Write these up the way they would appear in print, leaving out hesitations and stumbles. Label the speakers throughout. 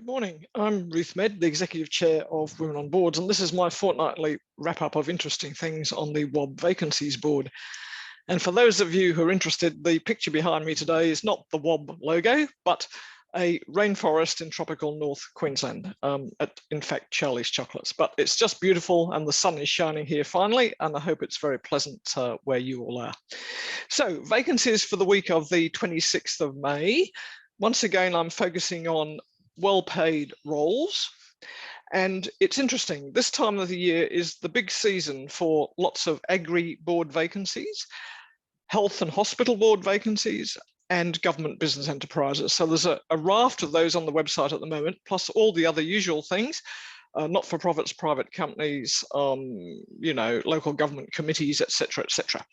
Speaker 1: Good morning. I'm Ruth Medd, the Executive Chair of Women on Boards, and this is my fortnightly wrap-up of interesting things on the WOB Vacancies Board. And for those of you who are interested, the picture behind me today is not the WOB logo, but a rainforest in tropical North Queensland, in fact, Charlie's Chocolates. But it's just beautiful and the sun is shining here finally, and I hope it's very pleasant where you all are. So, vacancies for the week of the 26th of May. Once again, I'm focusing on well-paid roles. And it's interesting, this time of the year is the big season for lots of agri board vacancies, health and hospital board vacancies, and government business enterprises. So there's a raft of those on the website at the moment, plus all the other usual things, not-for-profits, private companies, local government committees, etc., etc.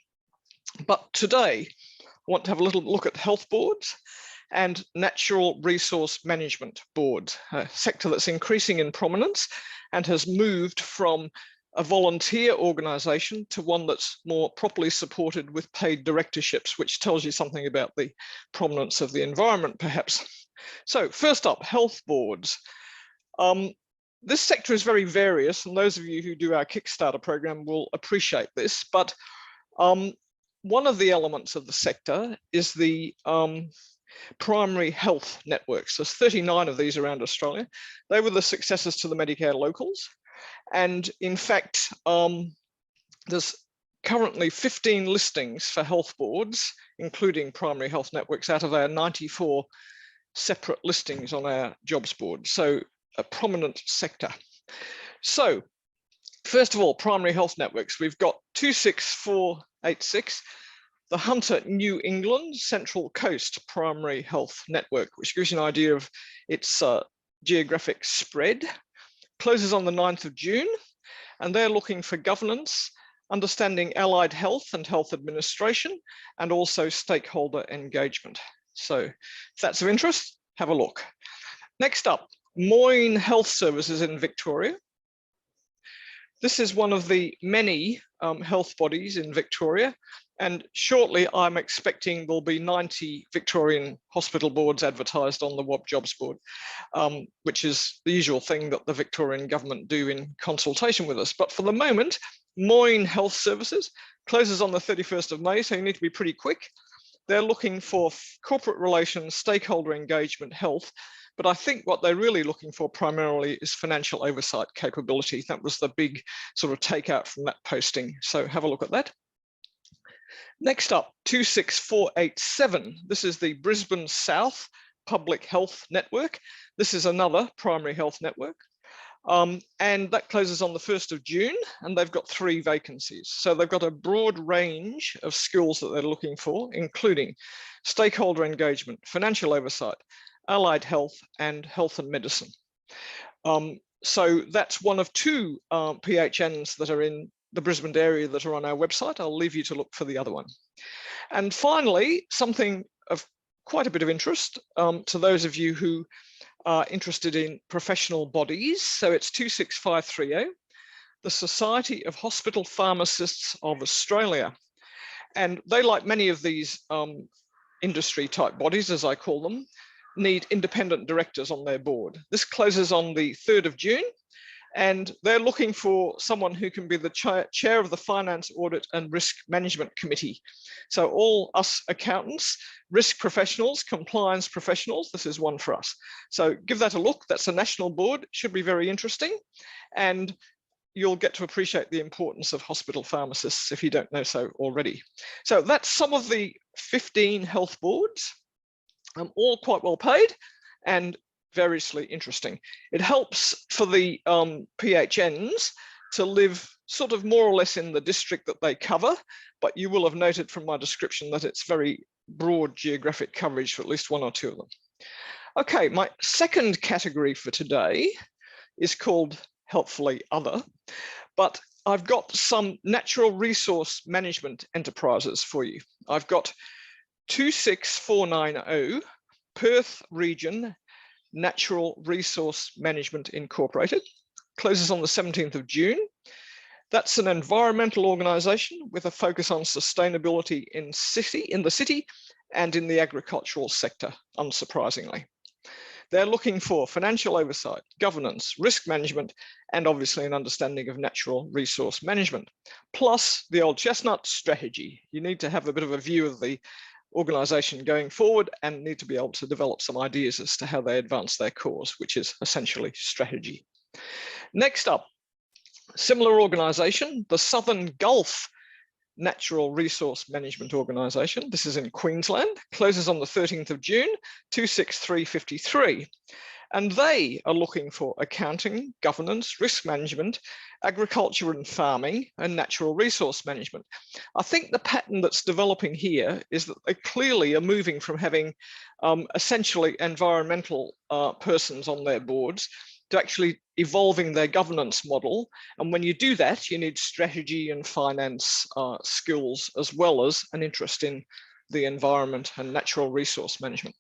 Speaker 1: But today, I want to have a little look at health boards and natural resource management boards, a sector that's increasing in prominence and has moved from a volunteer organisation to one that's more properly supported with paid directorships, which tells you something about the prominence of the environment, perhaps. So first up, health boards. This sector is very various, and those of you who do our Kickstarter program will appreciate this, but one of the elements of the sector is the primary health networks. There's 39 of these around Australia. They were the successors to the Medicare locals. And in fact, there's currently 15 listings for health boards, including primary health networks, out of our 94 separate listings on our jobs board. So a prominent sector. So first of all, primary health networks. We've got 26486. The Hunter New England Central Coast Primary Health Network, which gives you an idea of its geographic spread, closes on the 9th of June, and they're looking for governance, understanding allied health and health administration, and also stakeholder engagement. So if that's of interest, have a look. Next up, Moines Health Services in Victoria. This is one of the many health bodies in Victoria. And shortly, I'm expecting there'll be 90 Victorian hospital boards advertised on the WOB Jobs Board, which is the usual thing that the Victorian government do in consultation with us. But for the moment, Moines Health Services closes on the 31st of May, so you need to be pretty quick. They're looking for corporate relations, stakeholder engagement, health, but I think what they're really looking for primarily is financial oversight capability. That was the big sort of takeout from that posting. So have a look at that. Next up, 26487. This is the Brisbane South Public Health Network. This is another primary health network. And that closes on the 1st of June, and they've got 3 vacancies. So they've got a broad range of skills that they're looking for, including stakeholder engagement, financial oversight, allied health, and health and medicine. So that's one of 2 PHNs that are in the Brisbane area that are on our website. I'll leave you to look for the other one. And finally, something of quite a bit of interest to those of you who are interested in professional bodies. So it's 26530, the Society of Hospital Pharmacists of Australia. And they, like many of these industry type bodies, as I call them, need independent directors on their board. This closes on the 3rd of June. And they're looking for someone who can be the chair of the Finance, Audit and Risk Management Committee. So all us accountants, risk professionals, compliance professionals, this is one for us. So give that a look. That's a national board. It should be very interesting. And you'll get to appreciate the importance of hospital pharmacists if you don't know so already. So that's some of the 15 health boards, all quite well paid and variously interesting. It helps for the PHNs to live sort of more or less in the district that they cover, but you will have noted from my description that it's very broad geographic coverage for at least 1 or 2 of them. Okay, my second category for today is called helpfully other, but I've got some natural resource management enterprises for you. I've got 26490 Perth Region Natural Resource Management Incorporated, closes on the 17th of June. That's an environmental organisation with a focus on sustainability in the city and in the agricultural sector, unsurprisingly. They're looking for financial oversight, governance, risk management, and obviously an understanding of natural resource management. Plus the old chestnut, strategy. You need to have a bit of a view of the organisation going forward and need to be able to develop some ideas as to how they advance their cause, which is essentially strategy. Next up, similar organisation, the Southern Gulf Natural Resource Management Organisation. This is in Queensland, closes on the 13th of June, 26353. And they are looking for accounting, governance, risk management, agriculture and farming, and natural resource management. I think the pattern that's developing here is that they clearly are moving from having essentially environmental persons on their boards to actually evolving their governance model. And when you do that, you need strategy and finance skills, as well as an interest in the environment and natural resource management.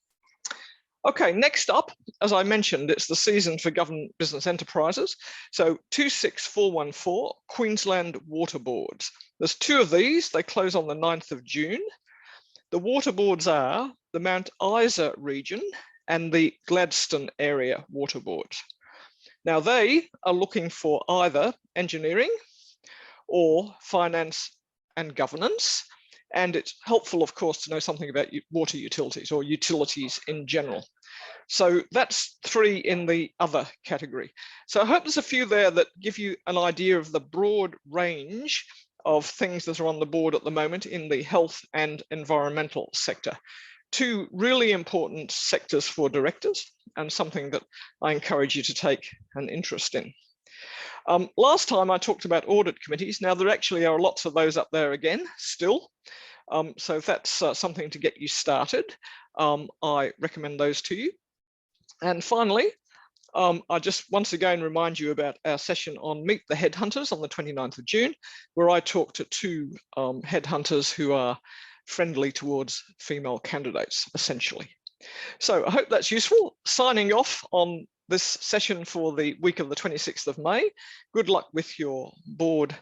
Speaker 1: Okay, next up, as I mentioned, it's the season for government business enterprises. So 26414, Queensland Water Boards. There's two of these, they close on the 9th of June. The water boards are the Mount Isa region and the Gladstone area water boards. Now they are looking for either engineering or finance and governance. And it's helpful, of course, to know something about water utilities or utilities in general. So that's 3 in the other category. So I hope there's a few there that give you an idea of the broad range of things that are on the board at the moment in the health and environmental sector. 2 really important sectors for directors and something that I encourage you to take an interest in. Last time I talked about audit committees. Now there actually are lots of those up there again still. So if that's something to get you started, I recommend those to you. And finally, I just once again remind you about our session on Meet the Headhunters on the 29th of June, where I talked to 2 headhunters who are friendly towards female candidates, essentially. So I hope that's useful. Signing off on this session for the week of the 26th of May. Good luck with your board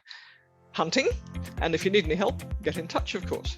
Speaker 1: hunting. And if you need any help, get in touch, of course.